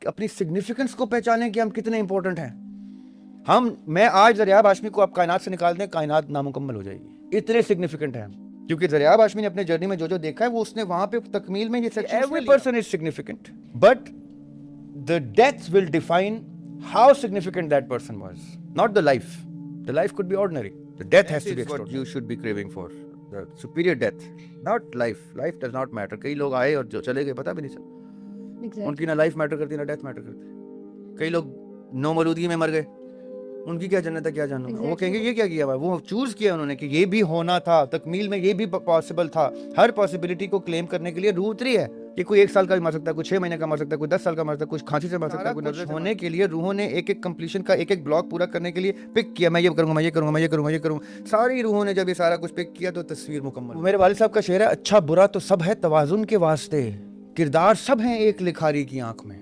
اپنی سگنیفیکنس کو پہچانیں کہ ہم کتنے امپورٹنٹ ہیں. میں آج دریاب ہاشمی کو آپ کائنات سے نکال دیں, کائنات نامکمل ہو جائے گی, اتنے سگنیفیکنٹ ہیں ہم. کیونکہ دریاب ہاشمی نے اپنے جرنی میں جو دیکھا ہے وہ اس نے وہاں پہ تکمیل میں یہ section every person is significant, but the death will define how significant that person was, not the life. The life could be ordinary. The death has to be extraordinary. You should be craving for the superior death, not life. Life does not matter. کئی لوگ آئے اور جو چلے گئے پتہ بھی نہیں چلا. ان کی نہ لائف میٹر کرتی نہ ڈیتھ میٹر کرتی. کئی لوگ نو مولودگی میں مر گئے, ان کی کیا جنت ہے کیا جانوں گا. وہ کہیں گے یہ کیا کیا ہوا, وہ چوز کیا انہوں نے کہ یہ بھی ہونا تھا, تکمیل میں یہ بھی پاسبل تھا. ہر پاسبلٹی کو کلیم کرنے کے لیے روح اتری ہے کہ کوئی 1 سال کا بھی مر سکتا ہے, کوئی 6 مہینے کا مر سکتا ہے, کوئی 10 سال کا مر سکتا ہے, کوئی کھانسی سے مر سکتا ہے, کوئی نظر ہونے کے لیے روحوں نے ایک کمپلیشن کا ایک بلاک پورا کرنے کے لیے پک کیا. میں یہ کروں گا, میں یہ کروں گا, میں یہ کروں گا, یہ کروں. ساری روحوں نے جب یہ سارا کچھ پک کیا تو تصویر مکمل. میرے والد صاحب کا شعر ہے, اچھا برا تو سب ہے توازن کے واسطے, کردار سب ہیں ایک لکھاری کی آنکھ میں.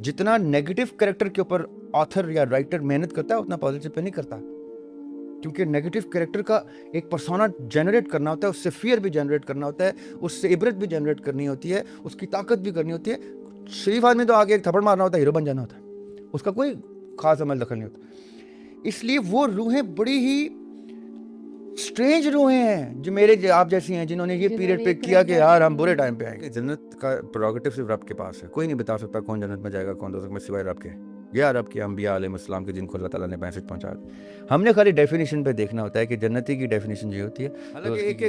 جتنا نیگیٹو کریکٹر کے اوپر آتھر یا رائٹر محنت کرتا ہے اتنا پازیٹیو پہ نہیں کرتا, کیونکہ نیگیٹو کریکٹر کا ایک پرسونا جنریٹ کرنا ہوتا ہے, اس سے فیئر بھی جنریٹ کرنا ہوتا ہے, اس سے عبرت بھی جنریٹ کرنی ہوتی ہے, اس کی طاقت بھی کرنی ہوتی ہے. شریف آدمی تو آگے ایک تھپڑ مارنا ہوتا ہے, ہیرو بن جانا ہوتا ہے, اس کا کوئی خاص عمل دخل نہیں ہوتا. اس لیے وہ روحیں بڑی ہی اسٹرینج روحیں ہیں جو میرے آپ جیسی ہیں, جنہوں نے یہ پیریڈ پہ کیا کہ یار ہم برے ٹائم پہ آئیں گے. جنت کا پروگیٹو صرف رب کے پاس ہے, کوئی نہیں بتا سکتا کون جنت میں جائے گا کون دوزخ میں سوائے رب کے. یہ رب کے انبیاء علیہ السلام کے جن کو اللہ تعالیٰ نے میسج پہنچا دیا. ہم نے خالی ڈیفینیشن پہ دیکھنا ہوتا ہے کہ جنتی کی ڈیفینیشن یہ ہوتی ہے. حالانکہ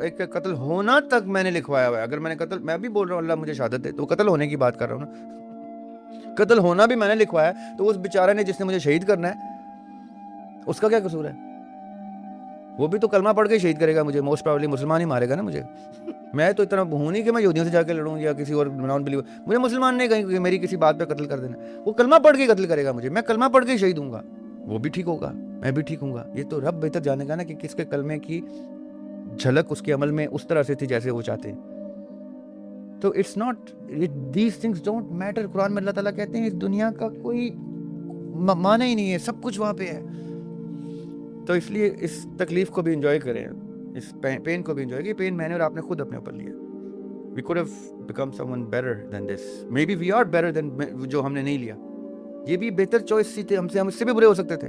ایک قتل ہونا تک میں نے لکھوایا ہوا ہے. اگر میں نے قتل, میں بھی بول رہا ہوں اللہ مجھے شہادت دے, تو قتل ہونے کی بات کر رہا ہوں نا, قتل ہونا بھی میں نے لکھوایا. تو اس بیچارے نے جس نے مجھے شہید کرنا ہے اس کا کیا قصور ہے؟ وہ بھی تو کلمہ پڑھ کے شہید کرے گا مجھے, موسٹ پرابلی مسلمان ہی مارے گا نا مجھے. میں تو اتنا ہوں نہیں کہ میں یہودیوں سے جا کے لڑوں یا کسی اور نان بلیور. مجھے مسلمان نہیں کہیں کہ میری کسی بات پہ قتل کر دینا. وہ کلمہ پڑھ کے قتل کرے گا مجھے, میں کلمہ پڑھ کے شہید ہوں گا, وہ بھی ٹھیک ہوگا, میں بھی ٹھیک ہوں گا. یہ تو رب بہتر جانے گا نا کہ کس کے کلمے کی جھلک اس کے عمل میں اس طرح سے تھی جیسے وہ چاہتے ہیں. تو it's not, these things don't matter. Quran میں اللہ تعالیٰ کہتے ہیں اس دنیا کا کوئی معنی ہی نہیں ہے, سب کچھ وہاں پہ ہے. تو اس لیے اس تکلیف کو بھی انجوائے کریں, اس پین کو بھی انجوائے کریں. پین میں نے اور آپ نے خود اپنے اوپر لیا. We could have become someone better than this. Maybe we are better than جو ہم نے نہیں لیا. یہ بھی بہتر چوائس سی تھے, ہم سے بھی برے ہو سکتے تھے.